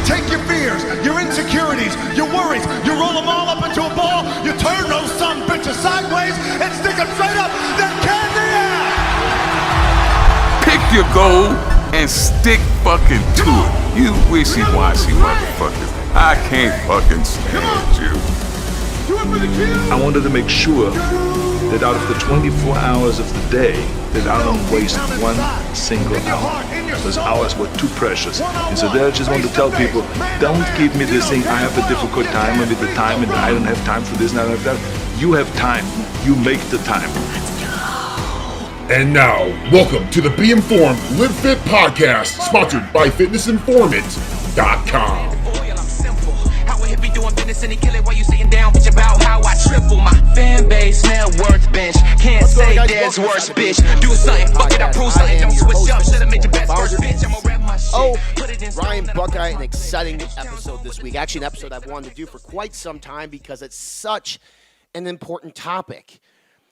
take your fears, your insecurities, your worries, you roll them all up into a ball, you turn those son bitches sideways and stick them straight up, then candy out! Pick your goal and stick fucking to it. You wishy-washy motherfuckers. I can't fucking stand you. I wanted to make sure that out of the 24 hours of the day, that I don't waste one single hour. Those hours were too precious. And so there I just want to tell people, don't give me this thing, I have a difficult time with the time and I don't have time for this and I don't have that. You have time. You make the time. And now, welcome to the Be Informed, Live Fit podcast, sponsored by FitnessInformant.com. About how I triple my fan base, net worth bench. Can't say there's worse, bitch. Do something, fuck it, I prove something. Don't switch up, should've made your best first, bitch. I'm gonna rap my shit. Ryan Buckeye, an exciting episode this week. Actually, an episode I've wanted to do for quite some time because it's such an important topic.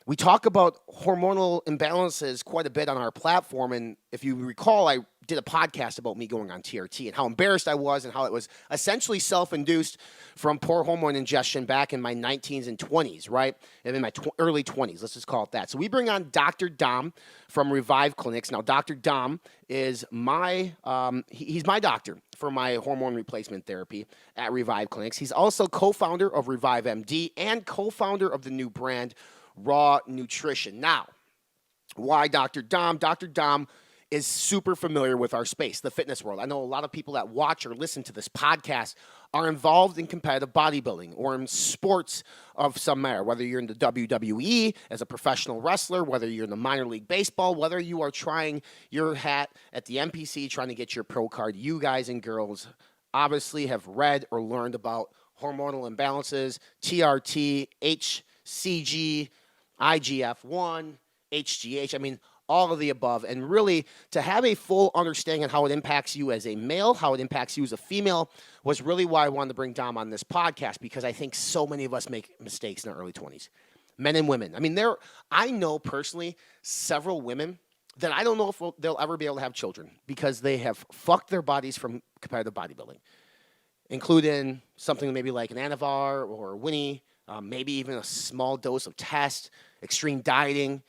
We talk about hormonal imbalances quite a bit on our platform, and if you recall, I did a podcast about me going on TRT and how embarrassed I was and how it was essentially self-induced from poor hormone ingestion back in my 19s and 20s, right? And in my early 20s, let's just call it that. So we bring on Dr. Dom from Revive Clinics. Now, Dr. Dom is he's my doctor for my hormone replacement therapy at Revive Clinics. He's also co-founder of Revive MD and co-founder of the new brand, Raw Nutrition. Now, why Dr. Dom? Dr. Dom is super familiar with our space, the fitness world. I know a lot of people that watch or listen to this podcast are involved in competitive bodybuilding or in sports of some manner, whether you're in the WWE as a professional wrestler, whether you're in the minor league baseball, whether you are trying your hat at the NPC trying to get your pro card. You guys and girls obviously have read or learned about hormonal imbalances, TRT, HCG, IGF-1, HGH, I mean, all of the above, and really to have a full understanding of how it impacts you as a male, how it impacts you as a female, was really why I wanted to bring Dom on this podcast, because I think so many of us make mistakes in our early 20s, men and women. I mean, I know personally several women that I don't know if they'll ever be able to have children because they have fucked their bodies from competitive bodybuilding, including something maybe like an Anavar or Winnie, maybe even a small dose of test, extreme dieting,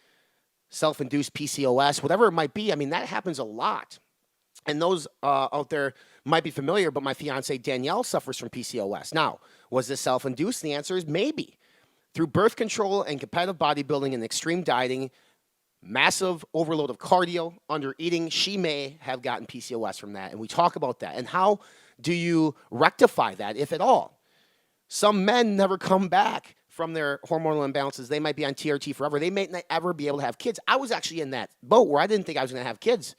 self-induced PCOS, whatever it might be. I mean, that happens a lot. And those out there might be familiar, but my fiance Danielle suffers from PCOS. Now, was this self-induced? The answer is maybe. Through birth control and competitive bodybuilding and extreme dieting, massive overload of cardio, under eating, she may have gotten PCOS from that. And we talk about that. And how do you rectify that, if at all? Some men never come back from their hormonal imbalances. They might be on TRT forever. They may not ever be able to have kids. I was actually in that boat where I didn't think I was going to have kids.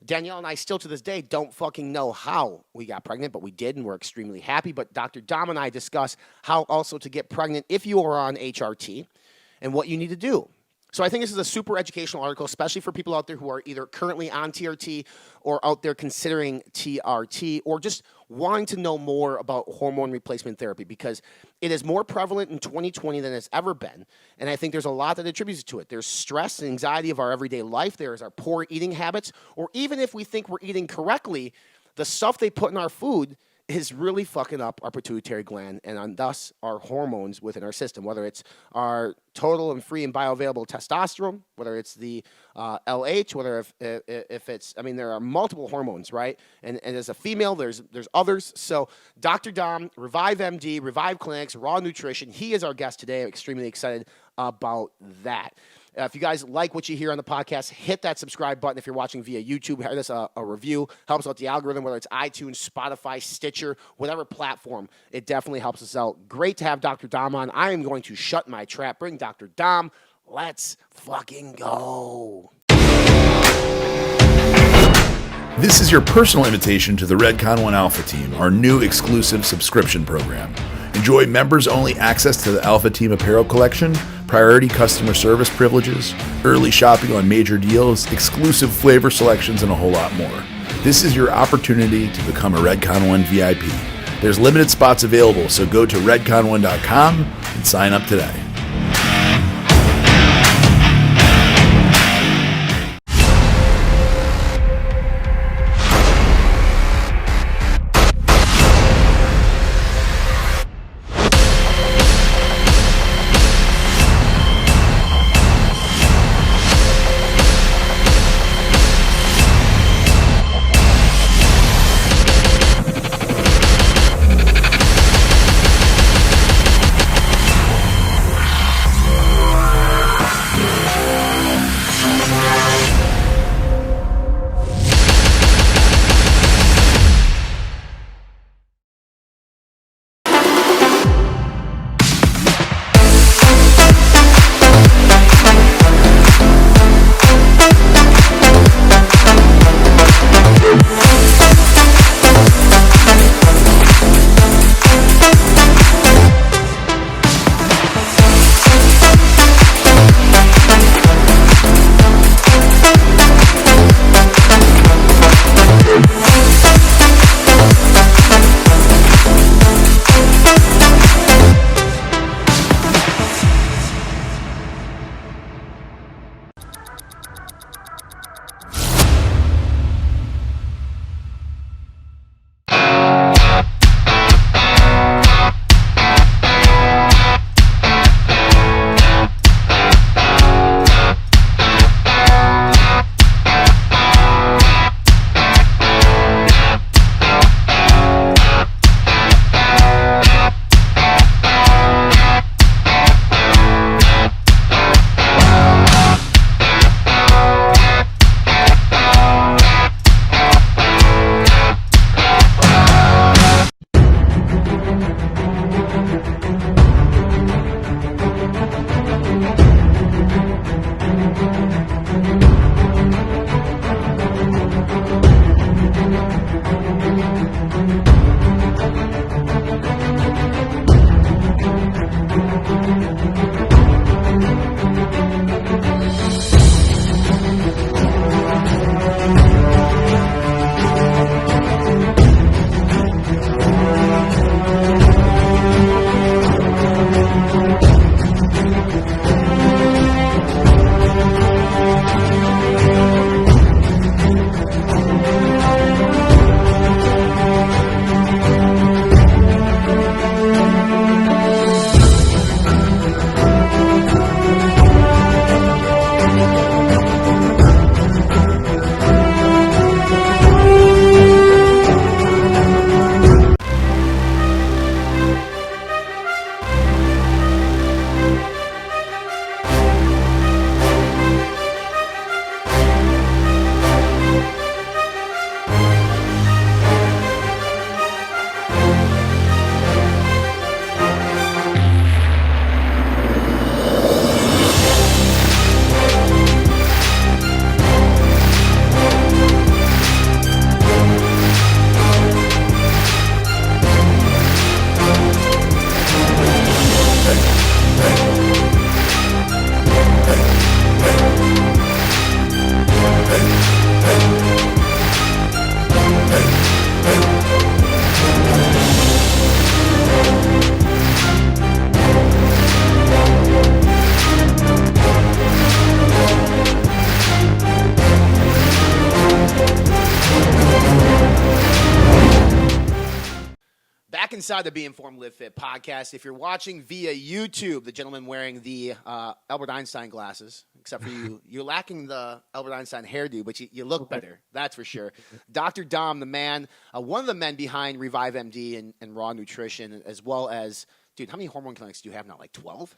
Danielle and I still to this day don't fucking know how we got pregnant, but we did, and we're extremely happy. But Dr. Dom and I discuss how also to get pregnant if you are on HRT and what you need to do. So I think this is a super educational article, especially for people out there who are either currently on TRT or out there considering TRT or just wanting to know more about hormone replacement therapy, because it is more prevalent in 2020 than it's ever been. And I think there's a lot that attributes to it. There's stress and anxiety of our everyday life. There's our poor eating habits. Or even if we think we're eating correctly, the stuff they put in our food is really fucking up our pituitary gland and thus our hormones within our system, whether it's our total and free and bioavailable testosterone, whether it's the LH, whether if it's, I mean, there are multiple hormones, right? And as a female, there's others. So Dr. Dom, Revive MD, Revive Clinics, Raw Nutrition, he is our guest today. I'm extremely excited about that. If you guys like what you hear on the podcast, hit that subscribe button. If you're watching via YouTube, hit us a review. Helps out the algorithm, whether it's iTunes, Spotify, Stitcher, whatever platform. It definitely helps us out. Great to have Dr. Dom on. I am going to shut my trap. Bring Dr. Dom. Let's fucking go. This is your personal invitation to the Redcon 1 Alpha Team, our new exclusive subscription program. Enjoy members-only access to the Alpha Team apparel collection, priority customer service privileges, early shopping on major deals, exclusive flavor selections, and a whole lot more. This is your opportunity to become a Redcon 1 VIP. There's limited spots available, so go to redcon1.com and sign up today. Back inside the Be Informed Live Fit podcast. If you're watching via YouTube, the gentleman wearing the Albert Einstein glasses, except for you're lacking the Albert Einstein hairdo, but you look better. That's for sure. Dr. Dom, the man, one of the men behind Revive MD and Raw Nutrition, as well as, dude, how many hormone clinics do you have now? Like 12?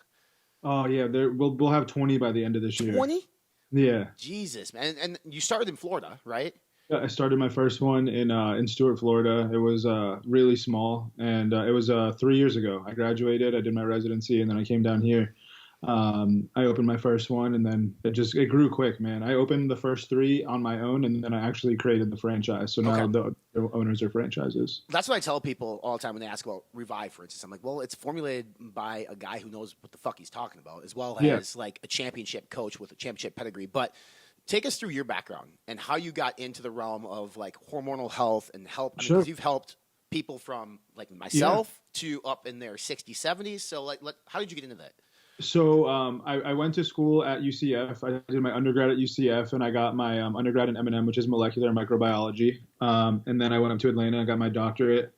Oh yeah, we'll have 20 by the end of this year. 20? Yeah. Jesus, man. And you started in Florida, right? Yeah, I started my first one in Stuart, Florida. It was really small, and it was 3 years ago. I graduated, I did my residency, and then I came down here. I opened my first one, and then it grew quick, man. I opened the first 3 on my own, and then I actually created the franchise. So now the owners are franchises. That's what I tell people all the time when they ask about Revive, for instance. I'm like, well, it's formulated by a guy who knows what the fuck he's talking about, as well as like a championship coach with a championship pedigree. But take us through your background and how you got into the realm of like hormonal health and help. I mean, 'cause you've helped people from like myself to up in their 60s, 70s. So like, how did you get into that? So I went to school at UCF. I did my undergrad at UCF, and I got my undergrad in M&M, which is molecular microbiology. And then I went up to Atlanta and got my doctorate.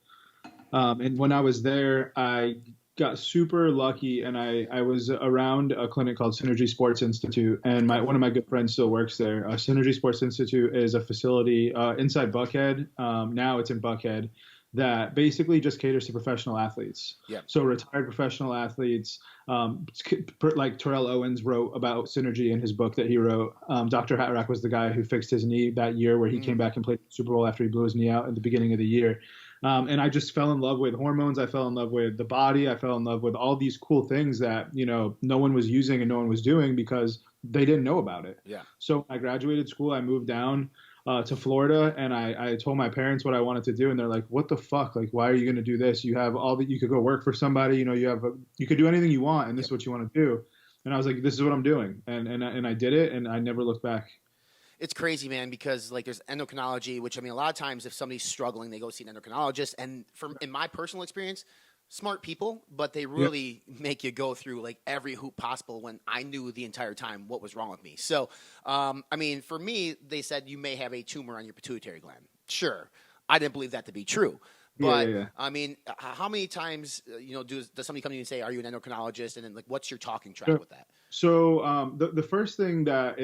And when I was there, I got super lucky, and I was around a clinic called Synergy Sports Institute, and one of my good friends still works there. Synergy Sports Institute is a facility inside Buckhead. Now it's in Buckhead, that basically just caters to professional athletes. Yeah. So retired professional athletes, like Terrell Owens wrote about Synergy in his book that he wrote. Dr. Hatrack was the guy who fixed his knee that year where he came back and played the Super Bowl after he blew his knee out at the beginning of the year. And I just fell in love with hormones. I fell in love with the body. I fell in love with all these cool things that, no one was using and no one was doing because they didn't know about it. Yeah. So when I graduated school, I moved down to Florida, and I told my parents what I wanted to do, and they're like, "What the fuck? Like, why are you going to do this? You have all that. You could go work for somebody. You could do anything you want, and this is what you want to do." And I was like, "This is what I'm doing," and I did it, and I never looked back. It's crazy, man, because like there's endocrinology, which I mean, a lot of times if somebody's struggling, they go see an endocrinologist, and in my personal experience, smart people, but they really make you go through like every hoop possible when I knew the entire time what was wrong with me. So, I mean, for me, they said you may have a tumor on your pituitary gland. Sure. I didn't believe that to be true. But, I mean, how many times, does somebody come to you and say, are you an endocrinologist? And then like, what's your talking track with that? So, the first thing that,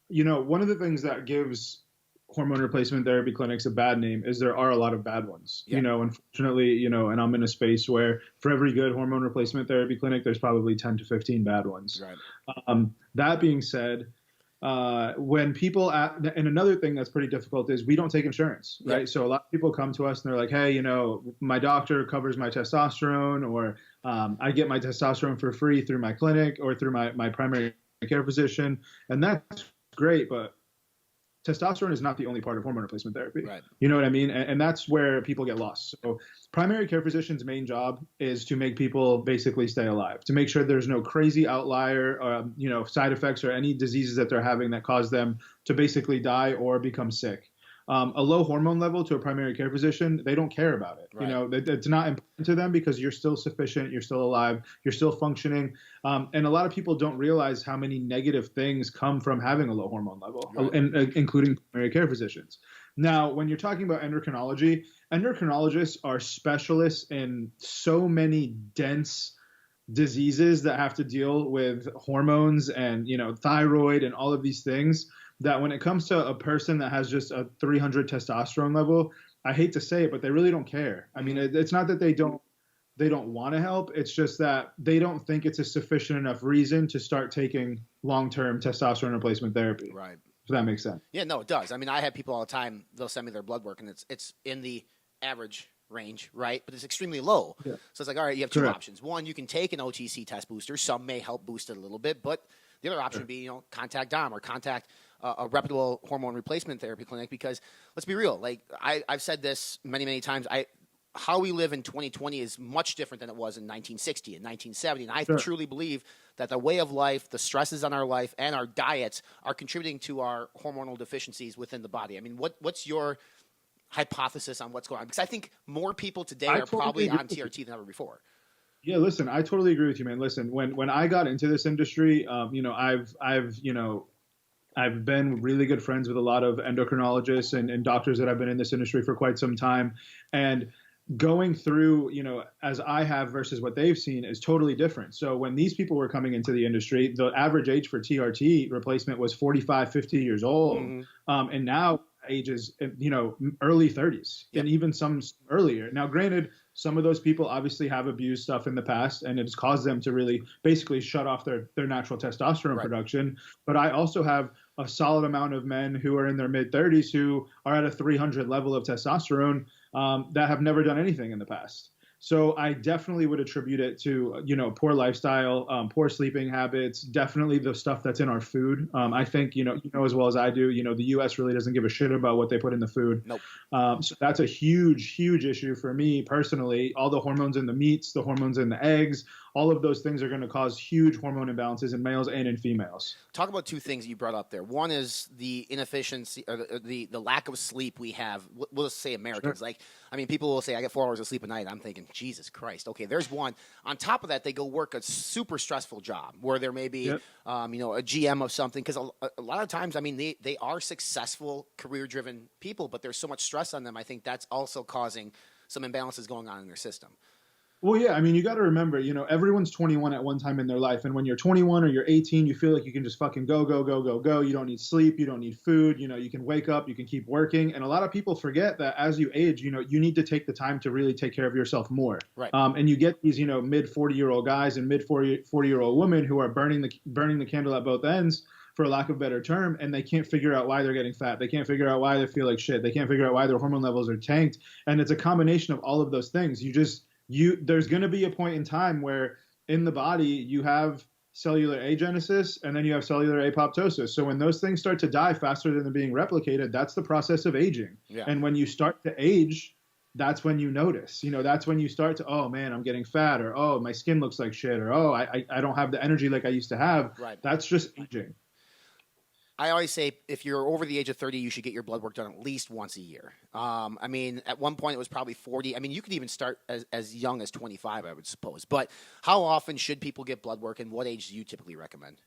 one of the things that gives hormone replacement therapy clinics a bad name is there are a lot of bad ones. Unfortunately, and I'm in a space where for every good hormone replacement therapy clinic, there's probably 10 to 15 bad ones. Right. That being said, when people and another thing that's pretty difficult is we don't take insurance, right? So a lot of people come to us and they're like, hey, my doctor covers my testosterone, or I get my testosterone for free through my clinic or through my primary care physician. And that's great, but testosterone is not the only part of hormone replacement therapy. Right. You know what I mean? And that's where people get lost. So primary care physician's main job is to make people basically stay alive, to make sure there's no crazy outlier, side effects or any diseases that they're having that cause them to basically die or become sick. A low hormone level to a primary care physician, they don't care about it. Right. It's not important to them because you're still sufficient, you're still alive, you're still functioning. And a lot of people don't realize how many negative things come from having a low hormone level, right, including primary care physicians. Now, when you're talking about endocrinology, endocrinologists are specialists in so many dense diseases that have to deal with hormones and, thyroid and all of these things, that when it comes to a person that has just a 300 testosterone level, I hate to say it, but they really don't care. I mean, it's not that they don't want to help. It's just that they don't think it's a sufficient enough reason to start taking long-term testosterone replacement therapy. Right. If that makes sense. Yeah, no, it does. I mean, I have people all the time, they'll send me their blood work, and it's in the average range, right? But it's extremely low. Yeah. So it's like, all right, you have two options. One, you can take an OTC test booster. Some may help boost it a little bit, but the other option would be, contact Dom or contact a reputable hormone replacement therapy clinic, because let's be real. Like I've said this many, many times. How we live in 2020 is much different than it was in 1960 and 1970. And I truly believe that the way of life, the stresses on our life, and our diets are contributing to our hormonal deficiencies within the body. I mean, what's your hypothesis on what's going on? Because I think more people today are probably on TRT than ever before. Yeah, listen, I totally agree with you, man. Listen, when I got into this industry, I've been really good friends with a lot of endocrinologists and doctors that have been in this industry for quite some time. And going through, as I have versus what they've seen is totally different. So when these people were coming into the industry, the average age for TRT replacement was 45, 50 years old. And now age is, early 30s and even some earlier. Now, granted, some of those people obviously have abused stuff in the past and it has caused them to really basically shut off their natural testosterone production. But I also have a solid amount of men who are in their mid 30s who are at a 300 level of testosterone that have never done anything in the past. So I definitely would attribute it to, poor lifestyle, poor sleeping habits, definitely the stuff that's in our food. I think, as well as I do, the U.S. really doesn't give a shit about what they put in the food. Nope. So that's a huge, huge issue for me personally. All the hormones in the meats, the hormones in the eggs, all of those things are going to cause huge hormone imbalances in males and in females. Talk about two things you brought up there. One is the inefficiency or the lack of sleep we have. We'll just say Americans. Sure. People will say, I get 4 hours of sleep a night. I'm thinking, Jesus Christ. Okay, there's one. On top of that, they go work a super stressful job where there may be, a GM of something. Because a lot of times, they are successful, career-driven people, but there's so much stress on them. I think that's also causing some imbalances going on in their system. Well, yeah, you got to remember, everyone's 21 at one time in their life. And when you're 21 or you're 18, you feel like you can just fucking go, go, go, go, go. You don't need sleep. You don't need food. You can wake up. You can keep working. And a lot of people forget that as you age, you need to take the time to really take care of yourself more. Right. And you get these, mid 40-year-old guys and mid 40-year-old women who are burning the candle at both ends, for lack of a better term, and they can't figure out why they're getting fat. They can't figure out why they feel like shit. They can't figure out why their hormone levels are tanked. And it's a combination of all of those things. There's going to be a point in time where in the body you have cellular agenesis and then you have cellular apoptosis. So when those things start to die faster than they're being replicated, that's the process of aging. Yeah. And when you start to age, that's when you notice. That's when you start to, oh man, I'm getting fat, or oh, my skin looks like shit, or oh, I don't have the energy like I used to have. Right. That's just aging. I always say if you're over the age of 30, you should get your blood work done at least once a year. At one point it was probably 40. You could even start as young as 25, I would suppose. But how often should people get blood work, and what age do you typically recommend?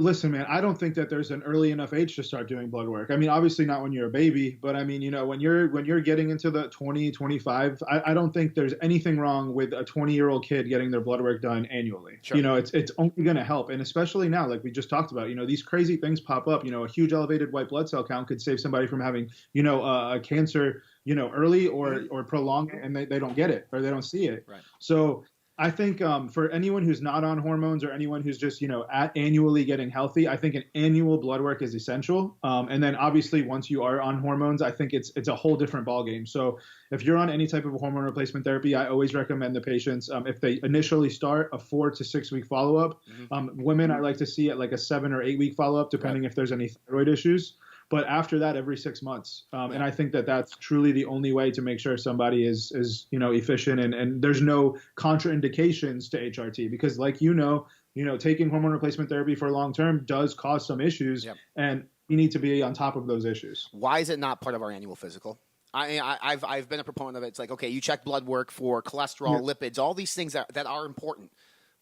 Listen, man, I don't think that there's an early enough age to start doing blood work. Obviously not when you're a baby, but when you're getting into the 20, 25, I don't think there's anything wrong with a 20-year-old kid getting their blood work done annually. Sure. It's only going to help. And especially now, like we just talked about, these crazy things pop up. A huge elevated white blood cell count could save somebody from having, a cancer, early or prolong it, and they don't get it or they don't see it. Right. So I think for anyone who's not on hormones or anyone who's just, annually getting healthy, I think an annual blood work is essential. And then obviously once you are on hormones, I think it's a whole different ballgame. So if you're on any type of hormone replacement therapy, I always recommend the patients, if they initially start, a 4 to 6 week follow-up. Women, I like to see at like a 7 or 8 week follow-up, depending if there's any thyroid issues. But after that, every 6 months. And I think that that's truly the only way to make sure somebody is efficient and there's no contraindications to HRT, because like, taking hormone replacement therapy for long term does cause some issues. Yep. And you need to be on top of those issues. Why is it not part of our annual physical? I've been a proponent of it. It's like, okay, you check blood work for cholesterol, lipids, all these things that are important.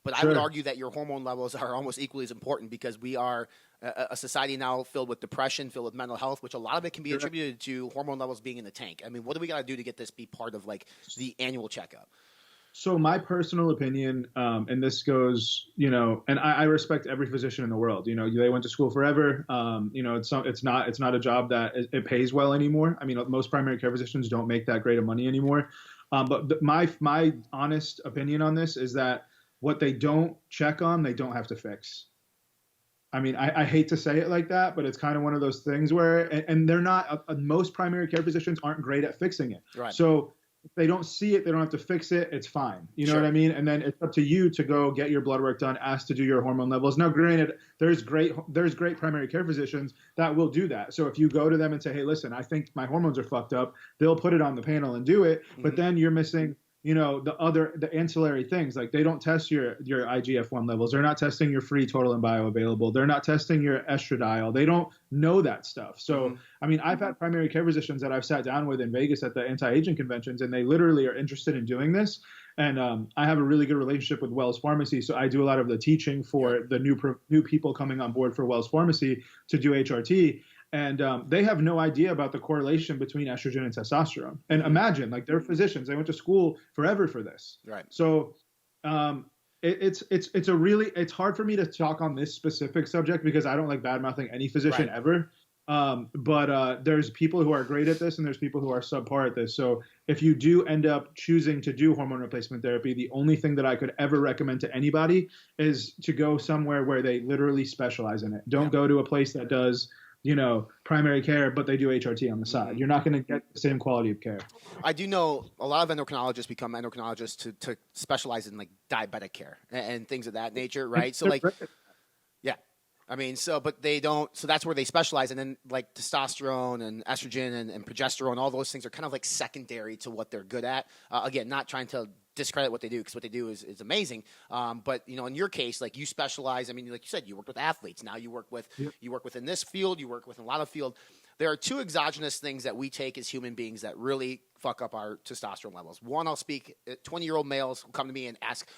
But I would argue that your hormone levels are almost equally as important, because we are a society now filled with depression, filled with mental health, which a lot of it can be attributed to hormone levels being in the tank. What do we got to do to get this be part of like the annual checkup? So my personal opinion, and this goes, and I respect every physician in the world. They went to school forever. It's not a job that it pays well anymore. Most primary care physicians don't make that great of money anymore. But my honest opinion on this is that what they don't check on, they don't have to fix. I hate to say it like that, but it's kind of one of those things where, and they're not, most primary care physicians aren't great at fixing it. Right. So if they don't see it, they don't have to fix it. It's fine. You know what I mean? And then it's up to you to go get your blood work done, ask to do your hormone levels. Now, granted, there's great primary care physicians that will do that. So if you go to them and say, hey, listen, I think my hormones are fucked up, they'll put it on the panel and do it. But then you're missing the ancillary things. Like, they don't test your IGF-1 levels. They're not testing your free total and bioavailable. They're not testing your estradiol. They don't know that stuff. So, I've had primary care physicians that I've sat down with in Vegas at the anti-aging conventions, and they literally are interested in doing this. And I have a really good relationship with Wells Pharmacy. So I do a lot of the teaching for the new people coming on board for Wells Pharmacy to do HRT. And they have no idea about the correlation between estrogen and testosterone. And imagine, like, they're physicians; they went to school forever for this. Right. So it's hard for me to talk on this specific subject because I don't like bad mouthing any physician ever. But there's people who are great at this and there's people who are subpar at this. So if you do end up choosing to do hormone replacement therapy, the only thing that I could ever recommend to anybody is to go somewhere where they literally specialize in it. Don't go to a place that does, primary care, but they do HRT on the side. You're not going to get the same quality of care. I do know a lot of endocrinologists become endocrinologists to specialize in like diabetic care and things of that nature, right? So like, yeah. I mean, but they don't, so that's where they specialize. And then like testosterone and estrogen and progesterone, all those things are kind of like secondary to what they're good at. Again, not trying to discredit what they do because what they do is amazing. But in your case, like you specialize, I mean, like you said, you work with athletes. Now you work with, you work within this field, you work within a lot of field. There are two exogenous things that we take as human beings that really fuck up our testosterone levels. One, I'll speak, 20-year-old males will come to me and ask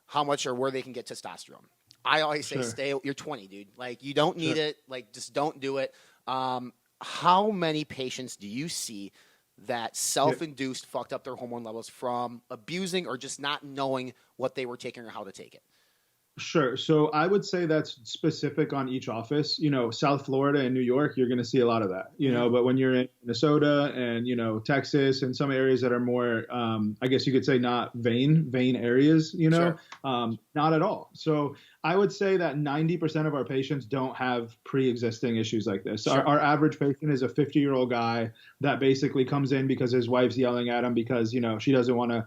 how much or where they can get testosterone. I always say, you're 20, dude. Like, you don't need it. Like, just don't do it. How many patients do you see that self-induced fucked up their hormone levels from abusing or just not knowing what they were taking or how to take it? Sure. So I would say that's specific on each office. South Florida and New York, you're going to see a lot of that, but when you're in Minnesota and, Texas and some areas that are more, I guess you could say not vein areas, not at all. So I would say that 90% of our patients don't have pre-existing issues like this. Sure. Our average patient is a 50-year-old guy that basically comes in because his wife's yelling at him because, he doesn't want to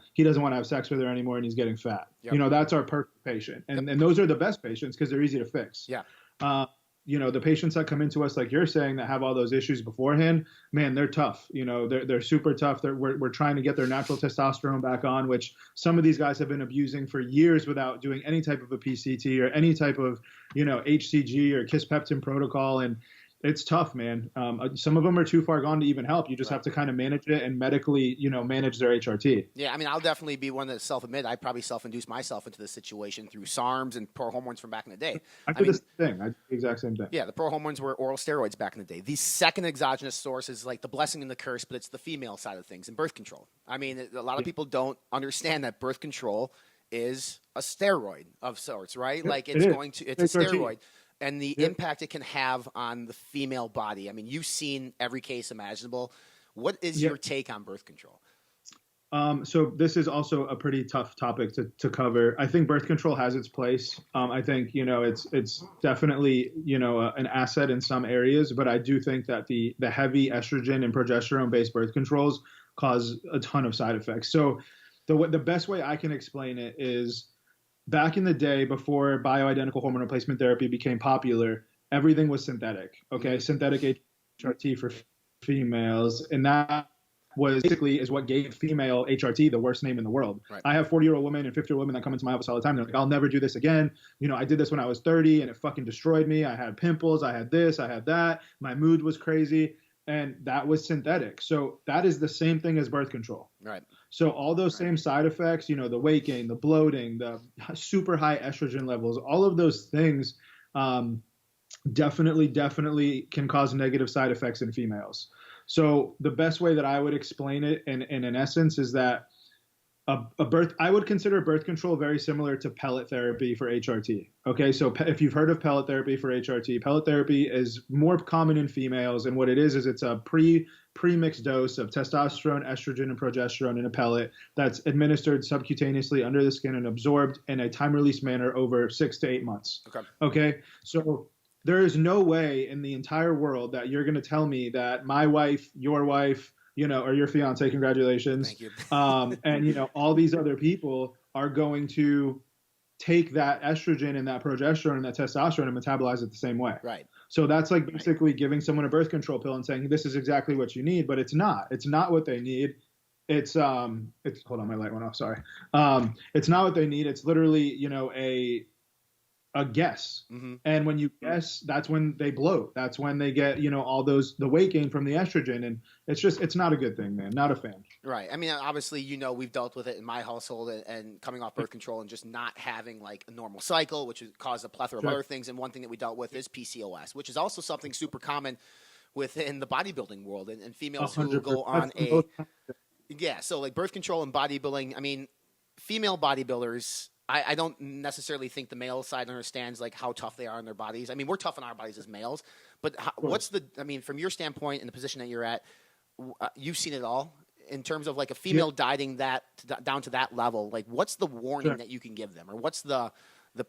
have sex with her anymore and he's getting fat. Yep. That's our perfect patient. And those are the best patients because they're easy to fix. Yeah. The patients that come into us, like you're saying, that have all those issues beforehand, man, they're tough. They're super tough. We're trying to get their natural testosterone back on, which some of these guys have been abusing for years without doing any type of a PCT or any type of, HCG or kisspeptin protocol. And it's tough, man. Some of them are too far gone to even help. You just have to kind of manage it and medically, manage their HRT. Yeah, I mean, I'll definitely be one that self-admit I probably self-induced myself into this situation through SARMs and pro-hormones from back in the day. I did the exact same thing. Yeah, the pro-hormones were oral steroids back in the day. The second exogenous source is like the blessing and the curse, but it's the female side of things and birth control. I mean, a lot of people don't understand that birth control is a steroid of sorts, right? Like it's a steroid. And the impact it can have on the female body. I mean, you've seen every case imaginable. What is your take on birth control? So this is also a pretty tough topic to cover. I think birth control has its place. I think, it's definitely, an asset in some areas, but I do think that the heavy estrogen and progesterone-based birth controls cause a ton of side effects. So the best way I can explain it is, back in the day, before bioidentical hormone replacement therapy became popular, everything was synthetic. Okay, synthetic HRT for females, and that was basically is what gave female HRT the worst name in the world. Right. I have 40-year-old women and 50-year-old women that come into my office all the time. They're like, I'll never do this again. I did this when I was 30 and it fucking destroyed me. I had pimples. I had this. I had that. My mood was crazy. And that was synthetic. So that is the same thing as birth control. Right. So all those same side effects, the weight gain, the bloating, the super high estrogen levels, all of those things definitely can cause negative side effects in females. So the best way that I would explain it in essence is that I would consider birth control very similar to pellet therapy for HRT. Okay, so if you've heard of pellet therapy for HRT, pellet therapy is more common in females, and what it is it's a pre-mixed dose of testosterone, estrogen, and progesterone in a pellet that's administered subcutaneously under the skin and absorbed in a time-release manner over 6 to 8 months. Okay, so there is no way in the entire world that you're going to tell me that my wife, your wife, or your fiance, congratulations. Thank you. And, all these other people are going to take that estrogen and that progesterone and that testosterone and metabolize it the same way. Right. So that's like basically giving someone a birth control pill and saying, this is exactly what you need, but it's not. It's not what they need. It's hold on, my light went off. Sorry. It's not what they need. It's literally, a guess. Mm-hmm. And when you guess, that's when they bloat. That's when they get, all the weight gain from the estrogen. And it's not a good thing, man. Not a fan. Right. I mean, obviously, we've dealt with it in my household and coming off birth control and just not having like a normal cycle, which has caused a plethora of other things. And one thing that we dealt with is PCOS, which is also something super common within the bodybuilding world and females who 100%. go on a so like birth control and bodybuilding. I mean, female bodybuilders, I don't necessarily think the male side understands like how tough they are in their bodies. I mean, we're tough on our bodies as males, but from your standpoint and the position that you're at, you've seen it all in terms of like a female dieting down to that level. Like, what's the warning that you can give them, or what's the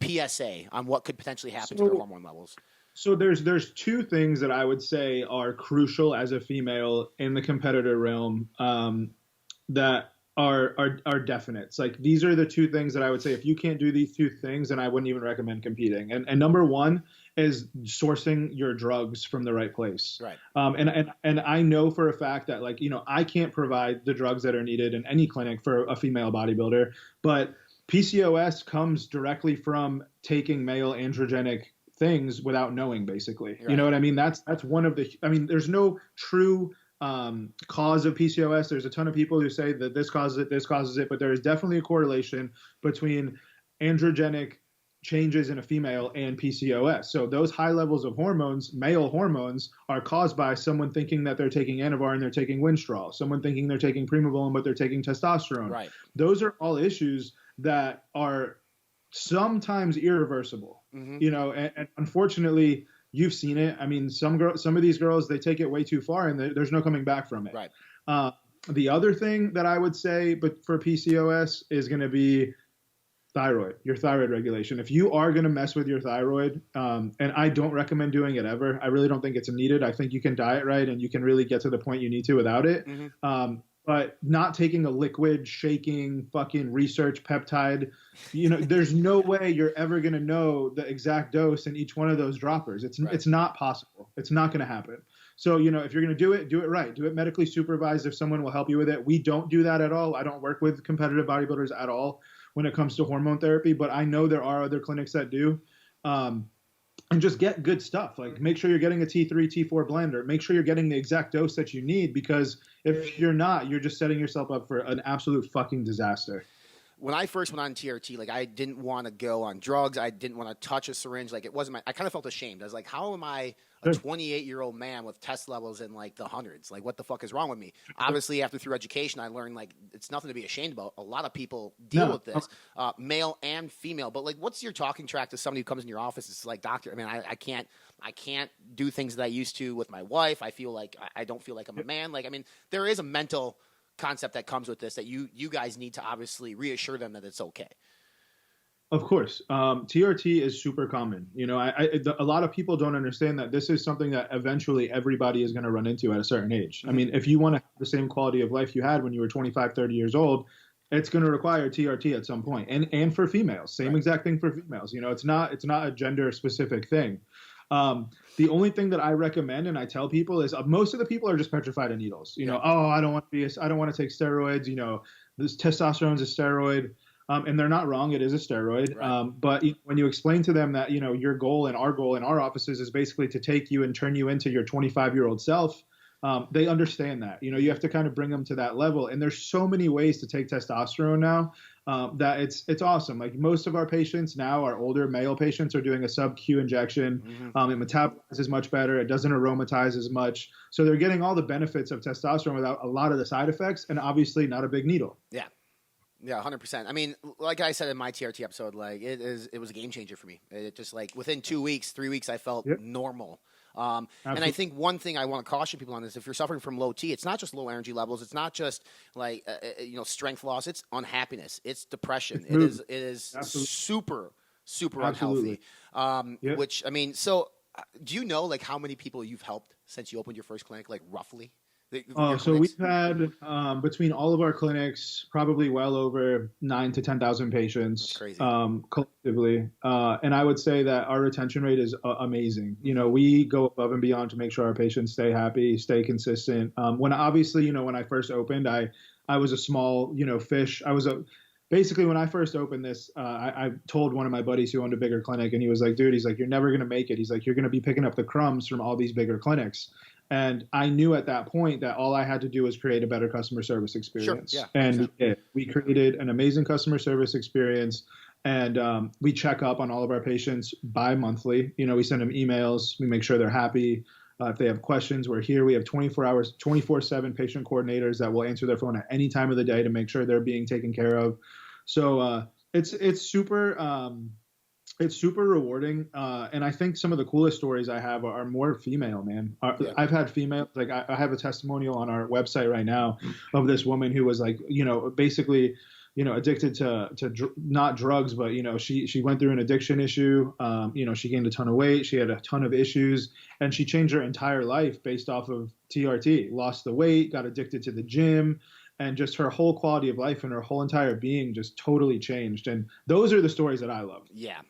PSA on what could potentially happen to their hormone levels? So there's two things that I would say are crucial as a female in the competitor realm that are definite. It's like, these are the two things that I would say, if you can't do these two things, then I wouldn't even recommend competing. And number one is sourcing your drugs from the right place. Right. And I know for a fact that, like, I can't provide the drugs that are needed in any clinic for a female bodybuilder, but PCOS comes directly from taking male androgenic things without knowing, basically. Right. You know what I mean? That's one of there's no true cause of PCOS. There's a ton of people who say that this causes it, but there is definitely a correlation between androgenic changes in a female and PCOS. So those high levels of hormones, male hormones, are caused by someone thinking that they're taking Anavar and they're taking Winstrol, someone thinking they're taking Primobolan but they're taking testosterone. Right. Those are all issues that are sometimes irreversible. And unfortunately, you've seen it. I mean, some of these girls, they take it way too far, and there's no coming back from it. Right. The other thing that I would say, but for PCOS, is going to be your thyroid regulation. If you are going to mess with your thyroid, and I don't recommend doing it ever. I really don't think it's needed. I think you can diet right, and you can really get to the point you need to without it. But not taking a liquid, shaking, fucking research peptide, there's no way you're ever going to know the exact dose in each one of those droppers. It's not possible. It's not going to happen. So, if you're going to do it right. Do it medically supervised if someone will help you with it. We don't do that at all. I don't work with competitive bodybuilders at all when it comes to hormone therapy, but I know there are other clinics that do. And just get good stuff. Like, make sure you're getting a T3, T4 blender. Make sure you're getting the exact dose that you need, because if you're not, you're just setting yourself up for an absolute fucking disaster. When I first went on TRT, like, I didn't want to go on drugs. I didn't want to touch a syringe. Like, it wasn't I kind of felt ashamed. I was like, how am I a 28-year-old man with test levels in like the hundreds? Like, what the fuck is wrong with me? Obviously, after through education, I learned like it's nothing to be ashamed about. A lot of people deal with this, male and female. But like, what's your talking track to somebody who comes in your office? It's like, doctor, I mean, I can't do things that I used to with my wife. I feel like I don't feel like I'm a man. Like, I mean, there is a mental concept that comes with this that you guys need to obviously reassure them that it's okay. Of course. TRT is super common. A lot of people don't understand that this is something that eventually everybody is going to run into at a certain age. Mm-hmm. I mean, if you want to have the same quality of life you had when you were 25, 30 years old, it's going to require TRT at some point. And for females, same exact thing for females. It's not a gender specific thing. The only thing that I recommend and I tell people is most of the people are just petrified of needles. I don't want to take steroids. This testosterone is a steroid, and they're not wrong. It is a steroid. Right. But when you explain to them that your goal and our offices is basically to take you and turn you into your 25-year-old self, they understand that. You have to kind of bring them to that level. And there's so many ways to take testosterone now that it's awesome. Like, most of our patients now, our older male patients, are doing a sub-Q injection. Mm-hmm. It metabolizes much better. It doesn't aromatize as much. So they're getting all the benefits of testosterone without a lot of the side effects, and obviously not a big needle. Yeah. Yeah, 100%. I mean, like I said in my TRT episode, like it was a game changer for me. It just, like, within 2 weeks, 3 weeks, I felt normal. And I think one thing I want to caution people on is, if you're suffering from low T, it's not just low energy levels. It's not just like strength loss. It's unhappiness. It's depression. It is super unhealthy. Which, I mean, so do you know like how many people you've helped since you opened your first clinic, like roughly? So we've had between all of our clinics probably well over 9,000 to 10,000 patients collectively, and I would say that our retention rate is amazing. We go above and beyond to make sure our patients stay happy, stay consistent. When I first opened, I was a small fish. Basically, when I first opened this, I told one of my buddies who owned a bigger clinic, and he was like, dude, he's like, you're never going to make it. He's like, you're going to be picking up the crumbs from all these bigger clinics. And I knew at that point that all I had to do was create a better customer service experience. Sure. Yeah, and we created an amazing customer service experience. And we check up on all of our patients bi-monthly. We send them emails. We make sure they're happy. If they have questions, we're here. We have 24 hours, 24/7 patient coordinators that will answer their phone at any time of the day to make sure they're being taken care of. So it's super rewarding. And I think some of the coolest stories I have are more female, man. I've had female, like I have a testimonial on our website right now of this woman who was like, basically, addicted to not drugs, but, she went through an addiction issue. She gained a ton of weight. She had a ton of issues, and she changed her entire life based off of TRT, lost the weight, got addicted to the gym, and just her whole quality of life and her whole entire being just totally changed. And those are the stories that I love. Yeah.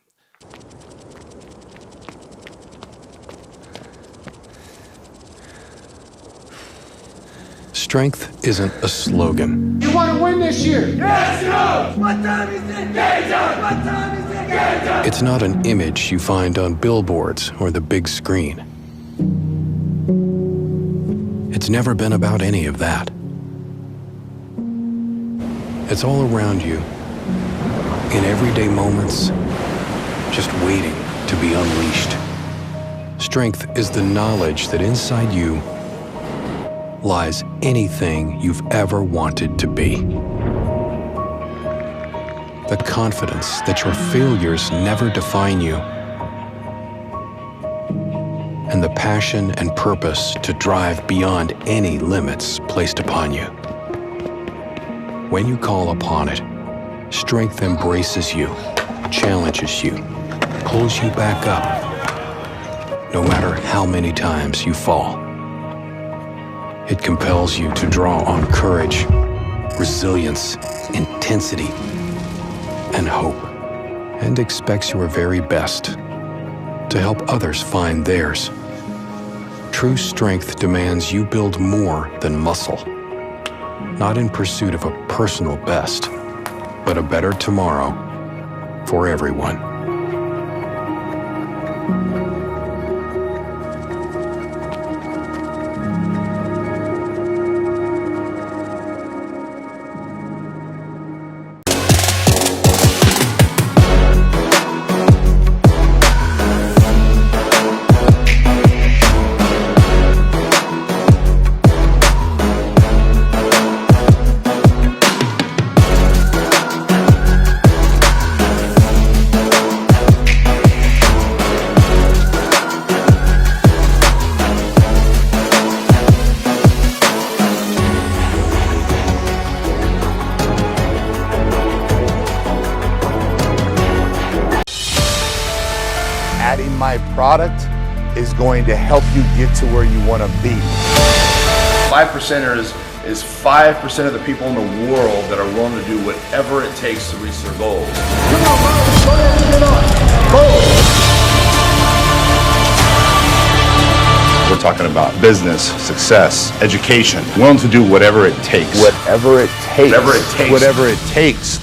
Strength isn't a slogan. You want to win this year? Yes, no! What time is it? Game time! What time is it? Game time! It's not an image you find on billboards or the big screen. It's never been about any of that. It's all around you, in everyday moments, just waiting to be unleashed. Strength is the knowledge that inside you lies anything you've ever wanted to be. The confidence that your failures never define you, and the passion and purpose to drive beyond any limits placed upon you. When you call upon it, strength embraces you, challenges you, pulls you back up, no matter how many times you fall. It compels you to draw on courage, resilience, intensity, and hope, and expects your very best to help others find theirs. True strength demands you build more than muscle, not in pursuit of a personal best, but a better tomorrow for everyone. Adding my product is going to help you get to where you want to be. 5%ers is 5% of the people in the world that are willing to do whatever it takes to reach their goals. Come on, bro. Go ahead and get on. Go. We're talking about business, success, education, willing to do whatever it takes. Whatever it takes. Whatever it takes. Whatever it takes.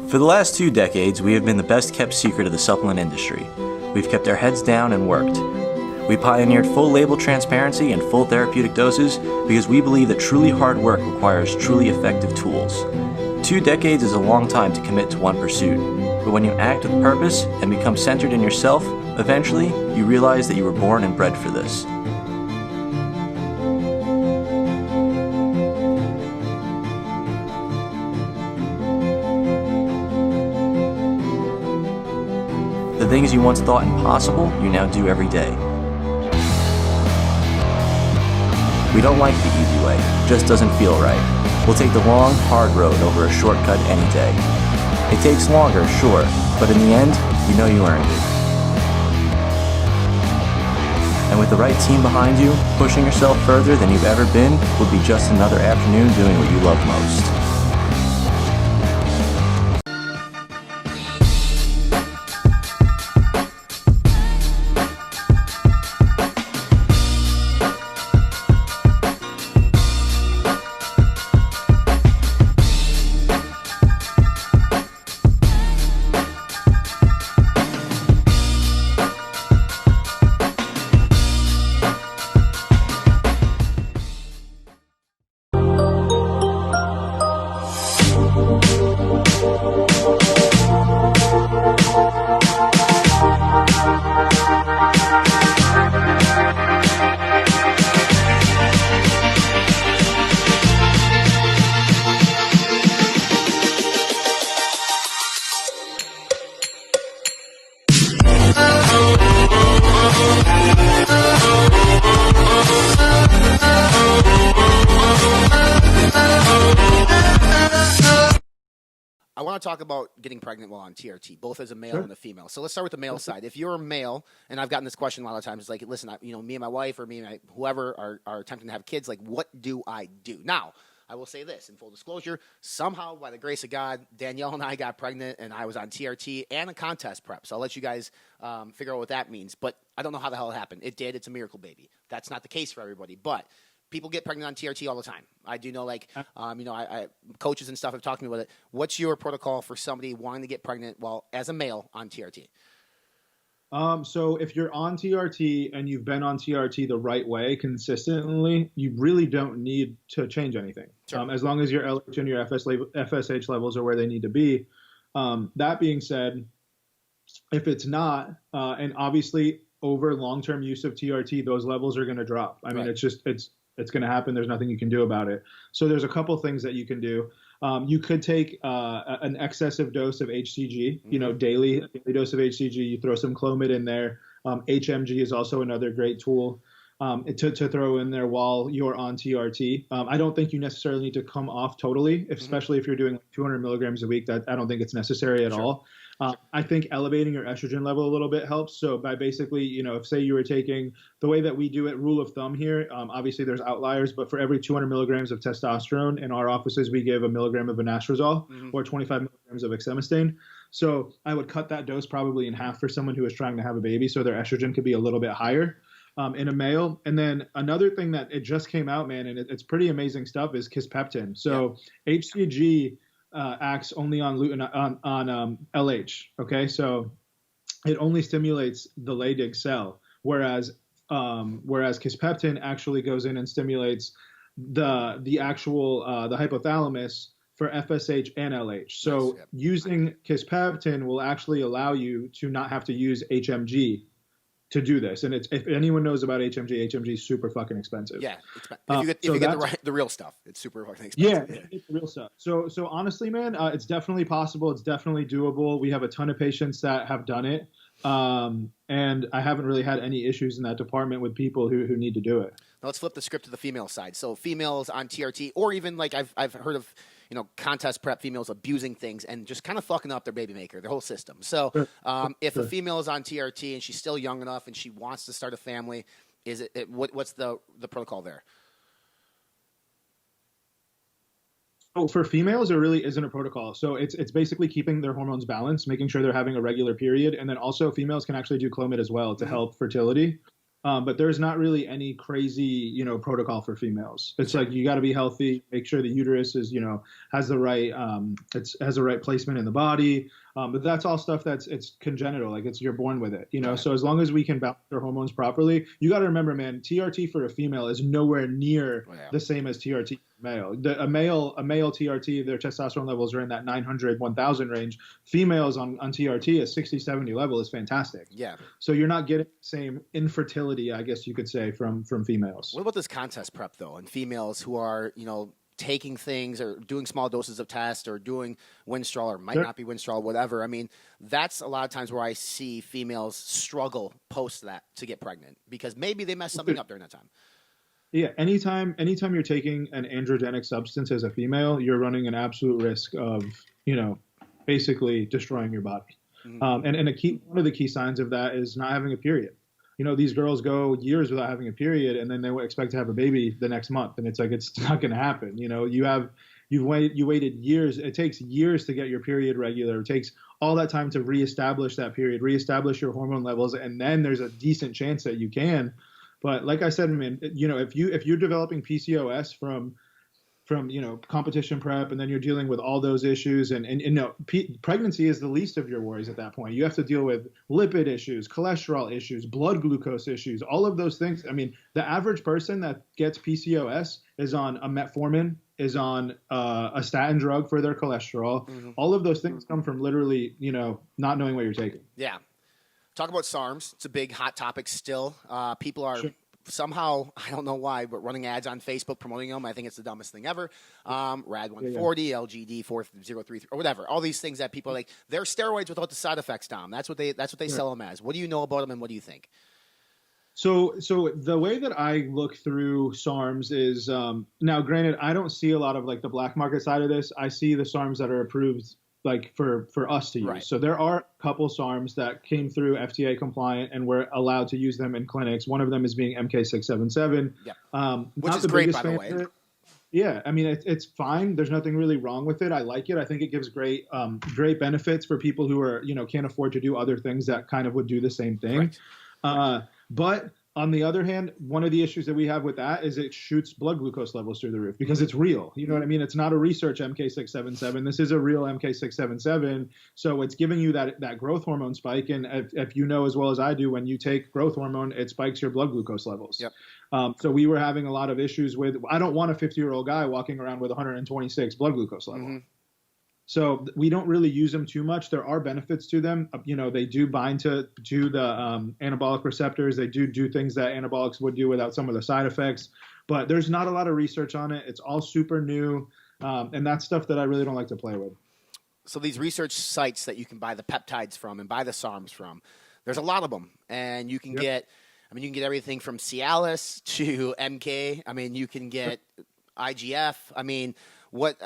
For the last 2 decades, we have been the best kept secret of the supplement industry. We've kept our heads down and worked. We pioneered full label transparency and full therapeutic doses because we believe that truly hard work requires truly effective tools. 2 decades is a long time to commit to one pursuit, but when you act with purpose and become centered in yourself, eventually you realize that you were born and bred for this. The things you once thought impossible, you now do every day. We don't like the easy way, it just doesn't feel right. We'll take the long, hard road over a shortcut any day. It takes longer, sure, but in the end, you know you earned it. And with the right team behind you, pushing yourself further than you've ever been would be just another afternoon doing what you love most. want to talk about getting pregnant while on TRT, both as a male and a female. So let's start with the male side. If you're a male, and I've gotten this question a lot of times, it's like, listen, me and my wife or me and whoever are attempting to have kids, like, what do I do? Now, I will say this, in full disclosure, somehow, by the grace of God, Danielle and I got pregnant, and I was on TRT and a contest prep. So I'll let you guys figure out what that means. But I don't know how the hell it happened. It did. It's a miracle baby. That's not the case for everybody. But people get pregnant on TRT all the time. I do know, I coaches and stuff have talked to me about it. What's your protocol for somebody wanting to get pregnant as a male on TRT? So if you're on TRT and you've been on TRT the right way consistently, you really don't need to change anything. Sure. As long as your LH and your FSH levels are where they need to be. That being said, if it's not, and obviously over long-term use of TRT, those levels are going to drop. I mean, it's going to happen. There's nothing you can do about it. So there's a couple things that you can do. You could take an excessive dose of HCG, daily dose of HCG. You throw some Clomid in there. HMG is also another great tool to throw in there while you're on TRT. I don't think you necessarily need to come off totally, especially if you're doing 200 milligrams a week. That I don't think it's necessary at all. I think elevating your estrogen level a little bit helps. So by basically, if say you were taking the way that we do it, rule of thumb here, obviously there's outliers, but for every 200 milligrams of testosterone in our offices, we give a milligram of anastrozole or 25 milligrams of exemestane. So I would cut that dose probably in half for someone who is trying to have a baby, so their estrogen could be a little bit higher in a male. And then another thing that it just came out, man, and it's pretty amazing stuff, is kisspeptin. So HCG acts only on LH. Okay, so it only stimulates the Leydig cell, whereas kisspeptin actually goes in and stimulates the actual the hypothalamus for FSH and LH. So using kisspeptin will actually allow you to not have to use HMG to do this. And if anyone knows about HMG is super fucking expensive. Yeah, if you get the real stuff, it's super fucking expensive. Yeah, it's the real stuff. So honestly, man, it's definitely possible. It's definitely doable. We have a ton of patients that have done it. And I haven't really had any issues in that department with people who need to do it. Now let's flip the script to the female side. So females on TRT, or even like I've heard of, contest prep females abusing things and just kind of fucking up their baby maker, their whole system. So if a female is on TRT and she's still young enough and she wants to start a family, what's the protocol there? Oh, for females, there really isn't a protocol. So it's basically keeping their hormones balanced, making sure they're having a regular period. And then also females can actually do Clomid as well to help fertility. But there's not really any crazy, protocol for females. It's like you got to be healthy, make sure the uterus is, has the right, has the right placement in the body. But that's all stuff it's congenital, like you're born with it, Right. So as long as we can balance our hormones properly, you got to remember, man, TRT for a female is nowhere near the same as TRT for male. A male TRT, their testosterone levels are in that 900, 1000 range. Females on TRT a 60, 70 level is fantastic. Yeah. So you're not getting the same infertility, I guess you could say, from females. What about this contest prep though, and females who are, taking things or doing small doses of test or doing Winstrol or might not be Winstrol, whatever. I mean, that's a lot of times where I see females struggle post that to get pregnant because maybe they mess something up during that time. Yeah, anytime you're taking an androgenic substance as a female, you're running an absolute risk of, basically destroying your body. Mm-hmm. And one of the key signs of that is not having a period. These girls go years without having a period, and then they expect to have a baby the next month, and it's like it's not going to happen. You waited years. It takes years to get your period regular. It takes all that time to reestablish that period, reestablish your hormone levels, and then there's a decent chance that you can. But like I said, man, if you're developing PCOS from competition prep, and then you're dealing with all those issues, and pregnancy is the least of your worries at that point. You have to deal with lipid issues, cholesterol issues, blood glucose issues, all of those things. I mean, the average person that gets PCOS is on a metformin, is on a statin drug for their cholesterol. Mm-hmm. All of those things come from literally, not knowing what you're taking. Yeah. Talk about SARMs. It's a big hot topic still. People are somehow, I don't know why, but running ads on Facebook promoting them. I think it's the dumbest thing ever. Rad 140, LGD 4033, or whatever. All these things that people are like, they're steroids without the side effects, Dom. That's what they sell them as. What do you know about them, and what do you think? So the way that I look through SARMs is, now granted, I don't see a lot of like the black market side of this. I see the SARMs that are approved like for us to use. Right. So there are a couple SARMs that came through FDA compliant and we're allowed to use them in clinics. One of them is being MK677. Yeah. Which is great, by the way. Yeah, I mean it's fine. There's nothing really wrong with it. I like it. I think it gives great benefits for people who are can't afford to do other things that kind of would do the same thing. But on the other hand, one of the issues that we have with that is it shoots blood glucose levels through the roof because it's real. You know what I mean? It's not a research MK677. This is a real MK677. So it's giving you that growth hormone spike. And if you know as well as I do, when you take growth hormone, it spikes your blood glucose levels. Yep. So we were having a lot of issues with, I don't want a 50-year-old guy walking around with 126 blood glucose level. Mm-hmm. So we don't really use them too much. There are benefits to them. They do bind to the anabolic receptors. They do things that anabolics would do without some of the side effects. But there's not a lot of research on it. It's all super new. And that's stuff that I really don't like to play with. So these research sites that you can buy the peptides from and buy the SARMs from, there's a lot of them. And you can get everything from Cialis to MK. I mean, you can get IGF. I mean, what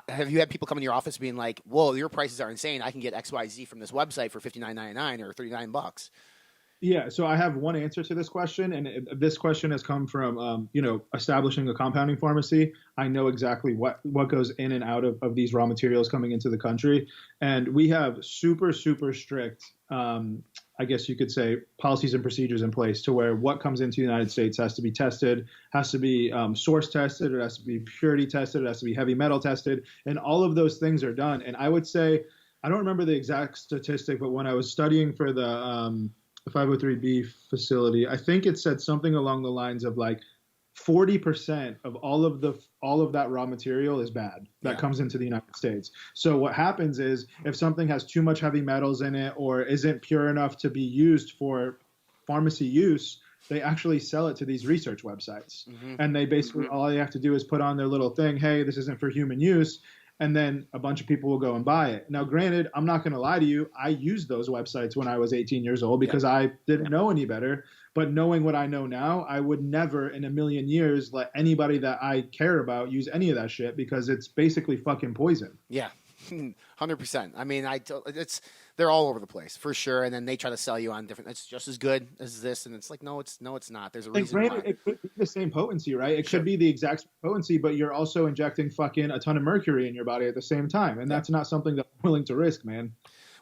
have you had people come in your office being like, "Whoa, your prices are insane. I can get XYZ from this website for $59.99 or $39." Yeah, so I have one answer to this question, and this question has come from establishing a compounding pharmacy. I know exactly what goes in and out of these raw materials coming into the country, and we have super strict, I guess you could say, policies and procedures in place to where what comes into the United States has to be tested, has to be source tested, it has to be purity tested, it has to be heavy metal tested, and all of those things are done. And I would say, I don't remember the exact statistic, but when I was studying for the 503B facility, I think it said something along the lines of like 40% of all of that raw material is bad that comes into the United States. So what happens is if something has too much heavy metals in it or isn't pure enough to be used for pharmacy use, they actually sell it to these research websites. Mm-hmm. And they basically, all they have to do is put on their little thing, hey, this isn't for human use. And then a bunch of people will go and buy it. Now, granted, I'm not going to lie to you. I used those websites when I was 18 years old because I didn't know any better. But knowing what I know now, I would never in a million years let anybody that I care about use any of that shit because it's basically fucking poison. Yeah, 100%. I mean, they're all over the place for sure. And then they try to sell you on different, it's just as good as this. And it's like, no, it's not. There's a reason why. It could be the same potency, right? It could be the exact same potency, but you're also injecting fucking a ton of mercury in your body at the same time. And that's not something that I'm willing to risk, man.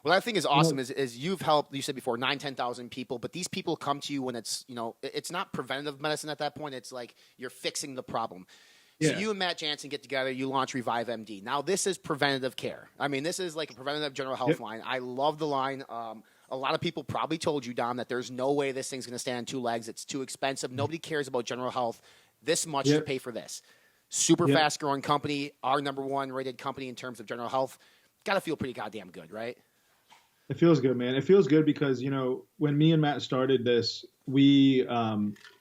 Well, that thing is awesome is you've helped, you said before, 10,000 people, but these people come to you when it's, it's not preventative medicine at that point. It's like you're fixing the problem. So you and Matt Jansen get together, you launch Revive MD. Now, this is preventative care. I mean, this is like a preventative general health line. I love the line. A lot of people probably told you, Dom, that there's no way this thing's going to stand on two legs. It's too expensive. Nobody cares about general health this much to pay for this. Super fast-growing company, our number one rated company in terms of general health. Got to feel pretty goddamn good, right? It feels good, man. It feels good because, when me and Matt started this, we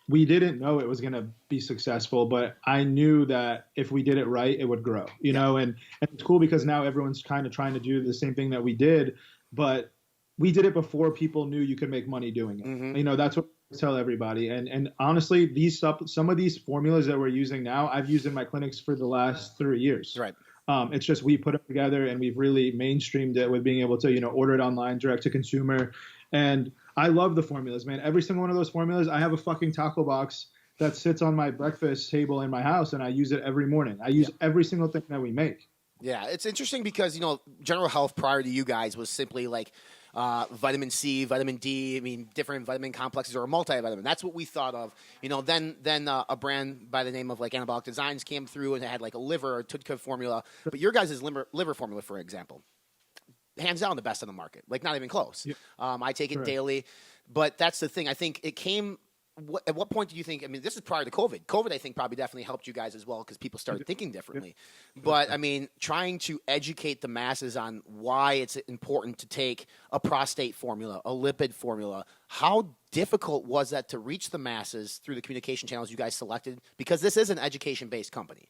didn't know it was going to be successful, but I knew that if we did it right, it would grow, know, and it's cool because now everyone's kind of trying to do the same thing that we did, but we did it before people knew you could make money doing it. Mm-hmm. That's what I tell everybody. And honestly, some of these formulas that we're using now, I've used in my clinics for the last 3 years. Right. It's just we put it together and we've really mainstreamed it with being able to, order it online, direct to consumer. And I love the formulas, man. Every single one of those formulas, I have a fucking taco box that sits on my breakfast table in my house, and I use it every morning. I use every single thing that we make. Yeah, it's interesting because, general health prior to you guys was simply like vitamin C, vitamin D, different vitamin complexes or a multivitamin. That's what we thought of. Then a brand by the name of like Anabolic Designs came through and it had like a liver or TUDCA formula. But your guys' liver formula, for example, hands down the best on the market. Like not even close. Yep. I take it daily. But that's the thing. I think it came... At what point do you think, this is prior to COVID. COVID, I think, probably definitely helped you guys as well because people started thinking differently. But, trying to educate the masses on why it's important to take a prostate formula, a lipid formula, how difficult was that to reach the masses through the communication channels you guys selected? Because this is an education-based company.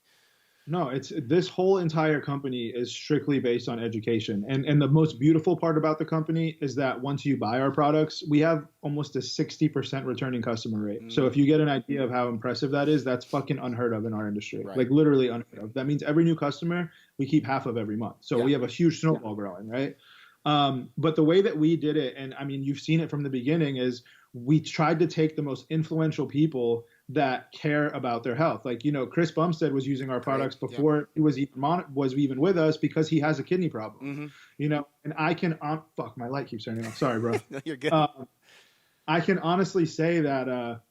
No, it's this whole entire company is strictly based on education. And the most beautiful part about the company is that once you buy our products, we have almost a 60% returning customer rate. So if you get an idea of how impressive that is, that's fucking unheard of in our industry. Right. Like literally unheard of. That means every new customer, we keep half of every month. So we have a huge snowball growing, right? But the way that we did it, and I mean, you've seen it from the beginning, is we tried to take the most influential people that care about their health. Like, you know, Chris Bumstead was using our products before he was even with us because he has a kidney problem. You know, and I can fuck, my light keeps turning off. Sorry, bro. No, you're good. I can honestly say that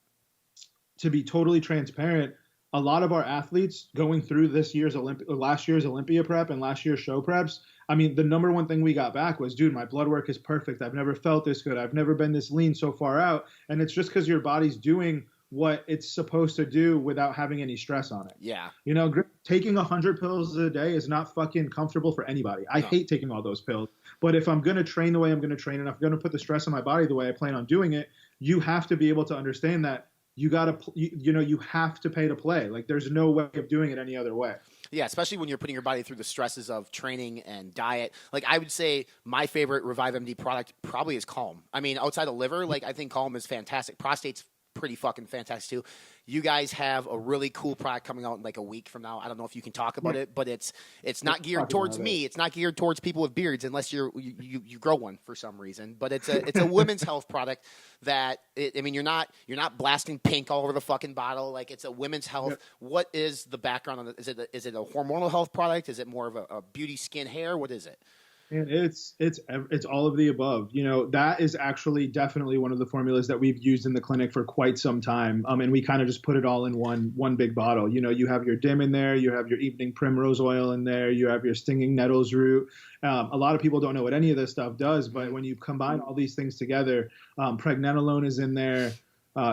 to be totally transparent, a lot of our athletes going through last year's Olympia prep and last year's show preps, I mean, the number one thing we got back was, dude, my blood work is perfect. I've never felt this good. I've never been this lean so far out. And it's just because your body's doing what it's supposed to do without having any stress on it. Yeah. You know, taking 100 pills a day is not fucking comfortable for anybody. I hate taking all those pills. But if I'm going to train the way I'm going to train and if I'm going to put the stress on my body the way I plan on doing it, you have to be able to understand that you have to pay to play. Like, there's no way of doing it any other way. Yeah, especially when you're putting your body through the stresses of training and diet. Like, I would say my favorite Revive MD product probably is Calm. I mean, outside of liver, like, I think Calm is fantastic. Prostate's pretty fucking fantastic too. You guys have a really cool product coming out in like a week from now. I don't know if you can talk about it, but it's not geared towards me. It's not geared towards people with beards unless you grow one for some reason. But it's a women's health product that I mean, you're not blasting pink all over the fucking bottle. Like, it's a women's health. Yeah. What is the background on it? Is it a hormonal health product? Is it more of a beauty, skin, hair? What is it? And it's all of the above. You know, that is actually definitely one of the formulas that we've used in the clinic for quite some time. And we kind of just put it all in one big bottle. You know, you have your dim in there, you have your evening primrose oil in there, you have your stinging nettles root. A lot of people don't know what any of this stuff does, but when you combine all these things together, pregnenolone is in there.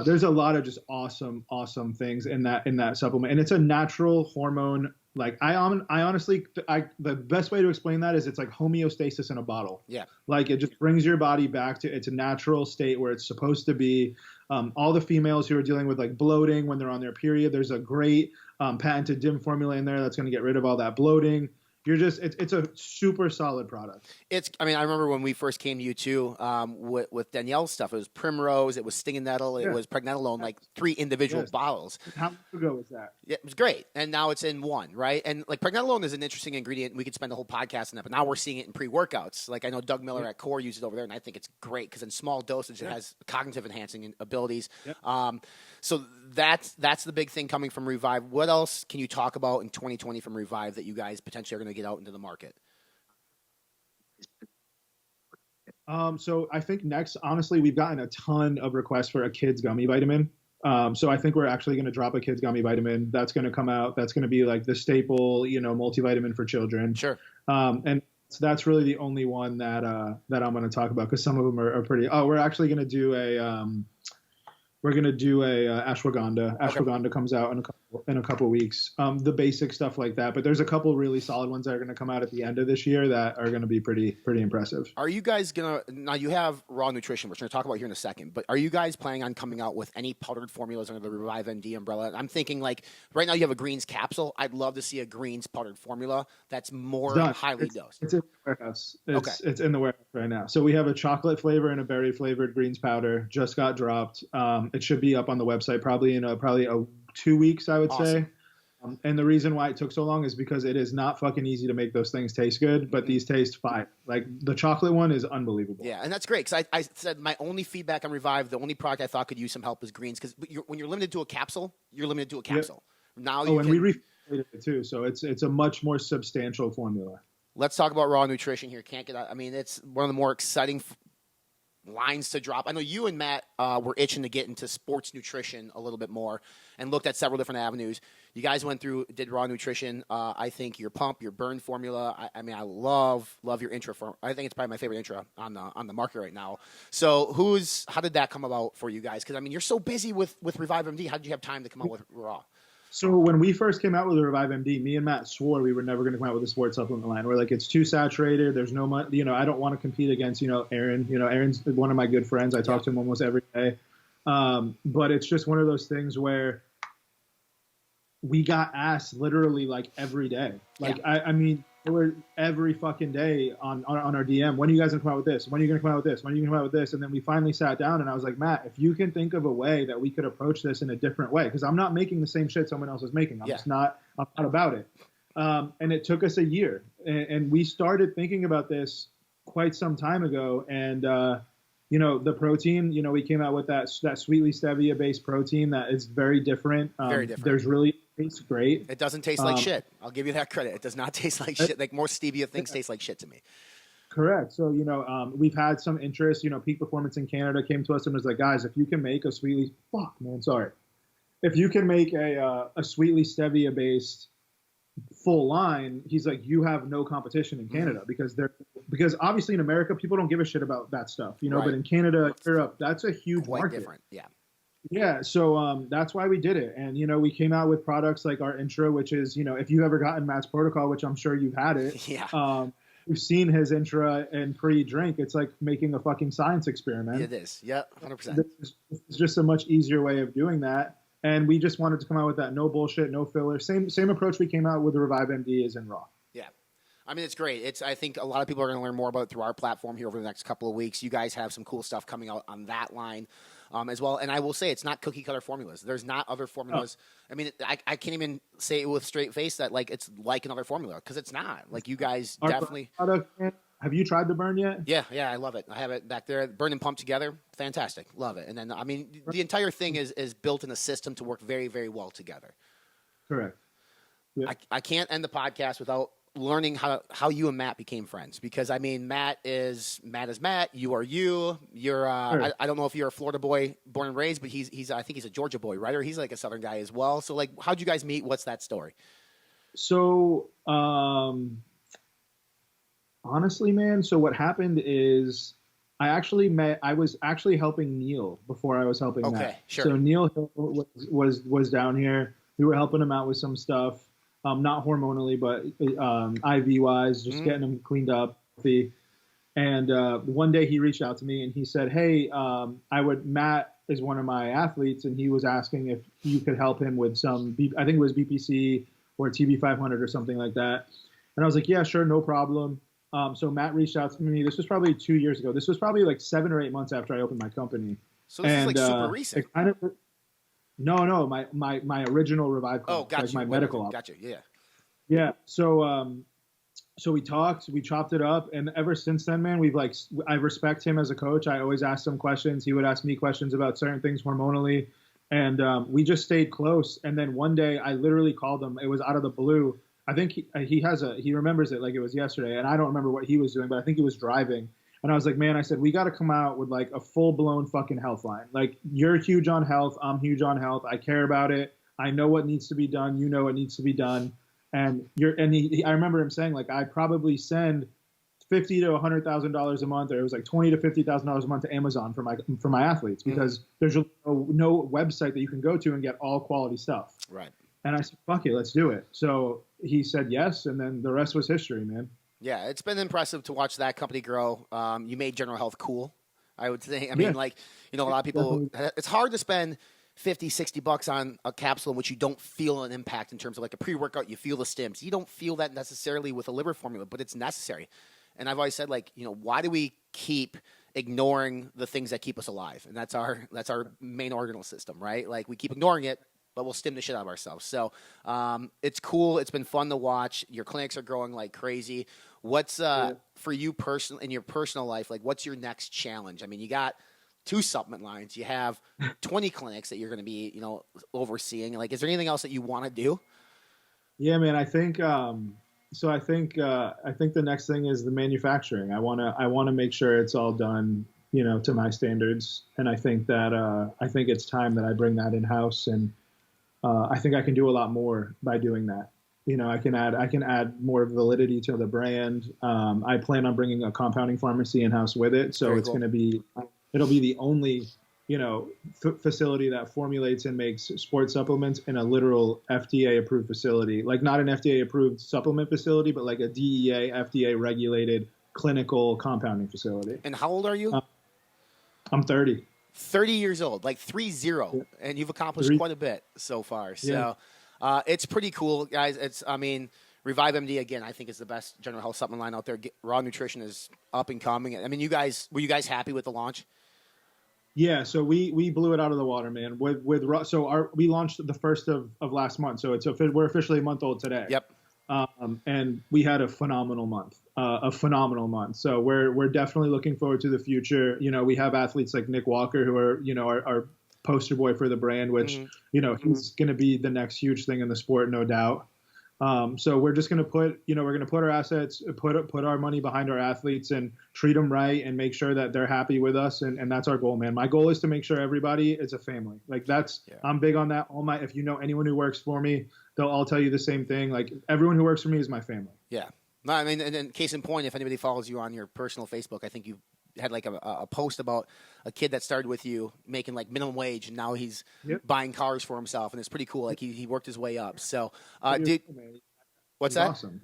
There's a lot of just awesome things in that supplement, and it's a natural hormone. Like, I honestly, the best way to explain that is it's like homeostasis in a bottle. Yeah. Like, it just brings your body back to its natural state where it's supposed to be. All the females who are dealing with like bloating when they're on their period, there's a great patented DIM formula in there that's going to get rid of all that bloating. It's a super solid product. I mean, I remember when we first came to you too, with Danielle's stuff. It was primrose, it was stinging nettle, it was pregnenolone, like 3 individual bottles. How long ago was that? Yeah, it was great, and now it's in one, right? And like, pregnenolone is an interesting ingredient, and we could spend a whole podcast on that. But now we're seeing it in pre-workouts. Like, I know Doug Miller at Core uses it over there, and I think it's great because in small dosage it has cognitive enhancing abilities. So that's the big thing coming from Revive. What else can you talk about in 2020 from Revive that you guys potentially are going to get out into the market? So I think next, honestly, we've gotten a ton of requests for a kids gummy vitamin. So I think we're actually going to drop a kids gummy vitamin that's going to come out. That's going to be like the staple, multivitamin for children. Sure. And so that's really the only one that I'm going to talk about, because some of them are pretty. Oh, we're actually going to do ashwagandha. Ashwagandha comes out in a couple weeks. The basic stuff like that, but there's a couple really solid ones that are going to come out at the end of this year that are going to be pretty impressive. Are you guys now you have Raw Nutrition, which we're going to talk about here in a second, but are you guys planning on coming out with any powdered formulas under the Revive MD umbrella? I'm thinking, like, right now you have a greens capsule. I'd love to see a greens powdered formula that's more highly dosed. It's in the warehouse. It's in the warehouse right now. So we have a chocolate flavor and a berry flavored greens powder, just got dropped. It should be up on the website probably in 2 weeks, I would say. And the reason why it took so long is because it is not fucking easy to make those things taste good, but these taste fine. Like, the chocolate one is unbelievable. Yeah, and that's great, because I said my only feedback on Revive, the only product I thought could use some help is greens, because when you're limited to a capsule, you're limited to a capsule. Yep. Now and we reformulated it too, so it's a much more substantial formula. Let's talk about Raw Nutrition here. Can't get out. I mean, it's one of the more exciting lines to drop. I know you and Matt were itching to get into sports nutrition a little bit more and looked at several different avenues. You guys did Raw Nutrition. I think your pump, your burn formula. I mean, I love your intro form. I think it's probably my favorite intro on the market right now. So how did that come about for you guys? Because, I mean, you're so busy with Revive MD. How did you have time to come out with Raw? So when we first came out with the Revive MD, me and Matt swore we were never going to come out with a sports supplement line. We're like, it's too saturated. There's no money. I don't want to compete against, Aaron. Aaron's one of my good friends. I talk to him almost every day. But it's just one of those things where we got asked literally like every day. Like, I mean, it was every fucking day on our DM. When are you guys gonna come out with this? When are you gonna come out with this? When are you gonna come out with this? And then we finally sat down and I was like, Matt, if you can think of a way that we could approach this in a different way, because I'm not making the same shit someone else is making. I'm not about it. And it took us a year, and we started thinking about this quite some time ago. And you know, the protein, you know, we came out with that sweetly stevia based protein that is very different. Very different. There's really tastes great. It doesn't taste like shit. I'll give you that credit. It does not taste like shit. Like more stevia things taste like shit to me. Correct. So, you know, we've had some interest. You know, Peak Performance in Canada came to us and was like, guys, if you can make a sweetly, if you can make a sweetly stevia based full line, he's like, you have no competition in Canada because obviously in America people don't give a shit about that stuff, you know, right. But in Canada, Europe, that's a huge Quite market. different. Yeah. Yeah, so that's why we did it. And, you know, we came out with products like our Intra, which is, you know, if you've ever gotten Matt's Protocol, which I'm sure you've had it. Yeah. We've seen his Intra and pre-drink. It's like making a fucking science experiment. It is. Yeah, 100%. It's just a much easier way of doing that. And we just wanted to come out with that. No bullshit, no filler. Same approach we came out with the Revive MD is in Raw. Yeah. I mean, it's great. I think a lot of people are going to learn more about it through our platform here over the next couple of weeks. You guys have some cool stuff coming out on that line as well. And I will say it's not cookie cutter formulas. There's not other formulas. I mean, I can't even say it with a straight face that like it's like another formula because it's not. Like you guys definitely. Have you tried the burn yet? Yeah, I love it. I have it back there. Burn and pump together. Fantastic. Love it. And then, I mean, the entire thing is built in a system to work very, very well together. Correct. Yeah. I can't end the podcast without learning how you and Matt became friends because I mean Matt is Matt, you are you. You're Sure. I don't know if you're a Florida boy born and raised, but he's I think he's a Georgia boy, right? Or he's like a Southern guy as well. So like how'd you guys meet? What's that story? So honestly, man, so what happened is I was actually helping Neil before I was helping Matt. Sure. So Neil was down here. We were helping him out with some stuff. Not hormonally, but IV wise, just getting him cleaned up. And one day he reached out to me and he said, "Hey, Matt is one of my athletes, and he was asking if you could help him with some, I think it was BPC or TB500 or something like that." And I was like, "Yeah, sure, no problem." So Matt reached out to me. This was probably 2 years ago. This was probably like 7 or 8 months after I opened my company. So this is like super recent. No, my original Revive Club, gotcha. like my medical office. Gotcha. Yeah. Yeah. So we talked, we chopped it up, and ever since then, man, I respect him as a coach. I always ask him questions. He would ask me questions about certain things hormonally, and we just stayed close. And then one day, I literally called him. It was out of the blue. I think he remembers it like it was yesterday, and I don't remember what he was doing, but I think he was driving. And I was like, man, I said, we got to come out with like a full blown fucking health line. Like you're huge on health. I'm huge on health. I care about it. I know what needs to be done. You know what needs to be done. And I remember him saying like, I probably send $50,000 to $100,000 a month, or it was like $20,000 to $50,000 a month to Amazon for my athletes because there's no website that you can go to and get all quality stuff. Right. And I said, fuck it, let's do it. So he said yes, and then the rest was history, man. Yeah, it's been impressive to watch that company grow. You made General Health cool, I would say. I mean, like, you know, a lot of people, it's hard to spend $50, $60 on a capsule in which you don't feel an impact in terms of like a pre-workout. You feel the stims. You don't feel that necessarily with a liver formula, but it's necessary. And I've always said, like, you know, why do we keep ignoring the things that keep us alive? And that's our main organal system, right? Like we keep ignoring it, but we'll stim the shit out of ourselves. So it's cool. It's been fun to watch. Your clinics are growing like crazy. What's for you in your personal life? Like, what's your next challenge? I mean, you got 2 supplement lines. You have 20 clinics that you're going to be, you know, overseeing. Like, is there anything else that you want to do? Yeah, man. I think I think the next thing is the manufacturing. I want to make sure it's all done, you know, to my standards. And I think that I think it's time that I bring that in house. And I think I can do a lot more by doing that. You know, I can add more validity to the brand. I plan on bringing a compounding pharmacy in house with it, so Very it's cool. It'll be the only, you know, facility that formulates and makes sports supplements in a literal FDA approved facility, like not an FDA approved supplement facility, but like a DEA FDA regulated clinical compounding facility. And how old are you? I'm 30. 30 years old, like 30, and you've accomplished quite a bit so far. So, It's pretty cool, guys. Revive MD, again, I think is the best general health supplement line out there. Raw Nutrition is up and coming. I mean, were you guys happy with the launch? Yeah, so we blew it out of the water, man. We launched the 1st of last month, so we're officially a month old today. Yep. And we had a phenomenal month. So we're definitely looking forward to the future. You know, we have athletes like Nick Walker, who are, you know, our poster boy for the brand, which, you know, he's going to be the next huge thing in the sport, no doubt. So we're just going to we're going to put our assets, put our money behind our athletes and treat them right and make sure that they're happy with us. And that's our goal, man. My goal is to make sure everybody is a family. Like I'm big on that. If you know anyone who works for me, they'll all tell you the same thing. Like everyone who works for me is my family. Yeah. No, I mean, and then case in point, if anybody follows you on your personal Facebook, I think you had like a post about a kid that started with you making like minimum wage, and now he's buying cars for himself, and it's pretty cool. Like he worked his way up. So, dude, what's that? Awesome.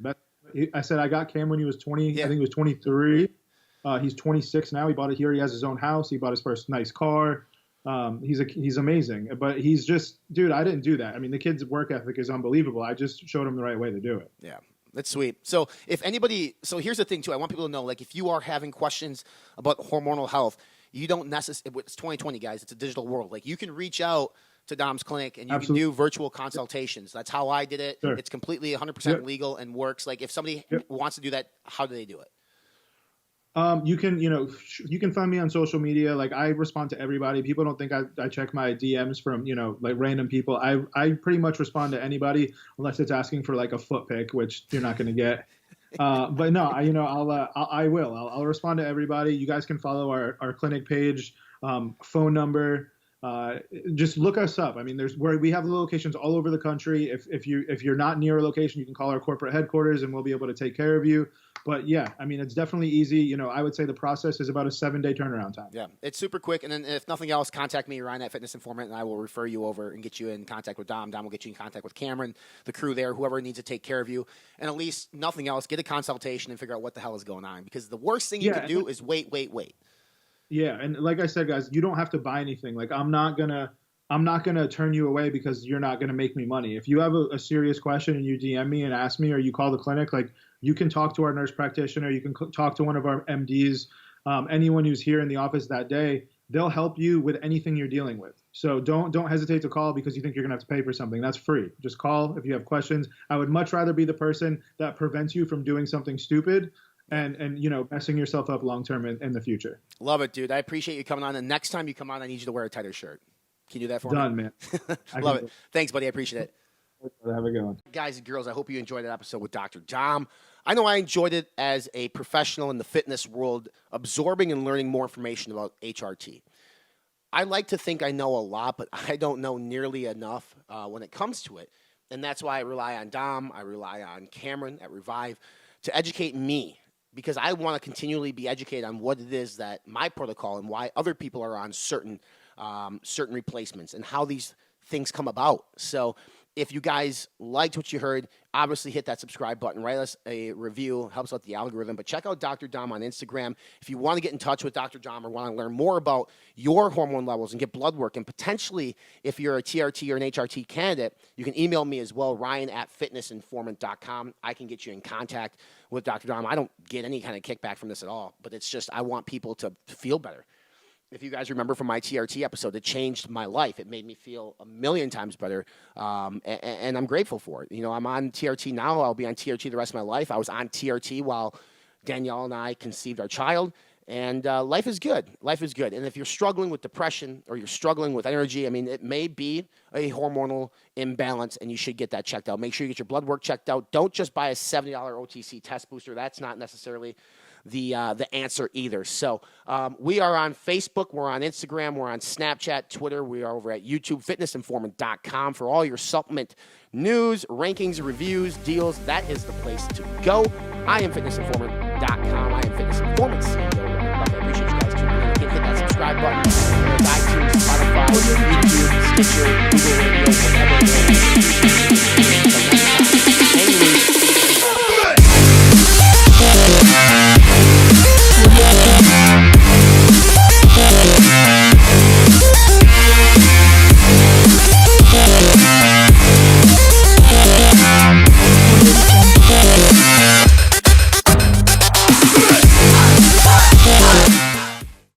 I said I got Cam when he was 20. I think he was 23. He's 26 now. He bought it here. He has his own house. He bought his first nice car. He's amazing. But he's just, dude, I didn't do that. I mean, the kid's work ethic is unbelievable. I just showed him the right way to do it. Yeah. That's sweet. So here's the thing too. I want people to know, like, if you are having questions about hormonal health, you don't necessarily, it's 2020, guys. It's a digital world. Like, you can reach out to Dom's clinic and you can do virtual consultations. That's how I did it. Sure. It's completely 100% legal and works. Like, if somebody wants to do that, how do they do it? You can find me on social media. Like, I respond to everybody. People don't think I check my DMs from, like random people. I pretty much respond to anybody unless it's asking for like a foot pic, which you're not going to get. But no, I'll respond to everybody. You guys can follow our clinic page, phone number. Just look us up. I mean, we have locations all over the country. If you're not near a location, you can call our corporate headquarters and we'll be able to take care of you. But yeah, I mean, it's definitely easy. I would say the process is about a 7-day turnaround time. Yeah, it's super quick. And then if nothing else, contact me, Ryan at Fitness Informant, and I will refer you over and get you in contact with Dom. Dom will get you in contact with Cameron, the crew there, whoever needs to take care of you. And at least nothing else, get a consultation and figure out what the hell is going on. Because the worst thing you can do is wait. Yeah, and like I said, guys, you don't have to buy anything. Like, I'm not gonna turn you away because you're not gonna make me money. If you have a serious question and you DM me and ask me, or you call the clinic, like, you can talk to our nurse practitioner, you can talk to one of our MDs, anyone who's here in the office that day. They'll help you with anything you're dealing with. So don't hesitate to call because you think you're gonna have to pay for something. That's free. Just call if you have questions. I would much rather be the person that prevents you from doing something stupid and messing yourself up long term in the future. Love it, dude. I appreciate you coming on. And next time you come on, I need you to wear a tighter shirt. Can you do that for me? Done, man. Love it. Thanks, buddy. I appreciate it. Have a good one. Guys and girls, I hope you enjoyed that episode with Dr. Dom. I know I enjoyed it as a professional in the fitness world, absorbing and learning more information about HRT. I like to think I know a lot, but I don't know nearly enough when it comes to it. And that's why I rely on Dom, I rely on Cameron at Revive to educate me, because I want to continually be educated on what it is that my protocol and why other people are on certain replacements and how these things come about. So if you guys liked what you heard, obviously hit that subscribe button, write us a review, helps out the algorithm. But check out Dr. Dom on Instagram. If you want to get in touch with Dr. Dom or want to learn more about your hormone levels and get blood work, and potentially if you're a TRT or an HRT candidate, you can email me as well, Ryan at fitnessinformant.com. I can get you in contact with Dr. Dom. I don't get any kind of kickback from this at all, but it's just I want people to feel better. If you guys remember from my TRT episode, it changed my life. It made me feel a million times better, and I'm grateful for it. I'm on TRT now. I'll be on TRT the rest of my life. I was on TRT while Danielle and I conceived our child, and life is good. Life is good. And if you're struggling with depression or you're struggling with energy, I mean, it may be a hormonal imbalance, and you should get that checked out. Make sure you get your blood work checked out. Don't just buy a $70 OTC test booster. That's not necessarily the answer either. So we are on Facebook, we're on Instagram, we're on Snapchat, Twitter, we are over at YouTube, fitnessinformant.com for all your supplement news, rankings, reviews, deals. That is the place to go. I am fitnessinformant.com. I am Fitness Informant CEO. I appreciate you guys tuning in. Hit that subscribe button. iTunes, Spotify, YouTube, Stitcher, Google Radio, whatever.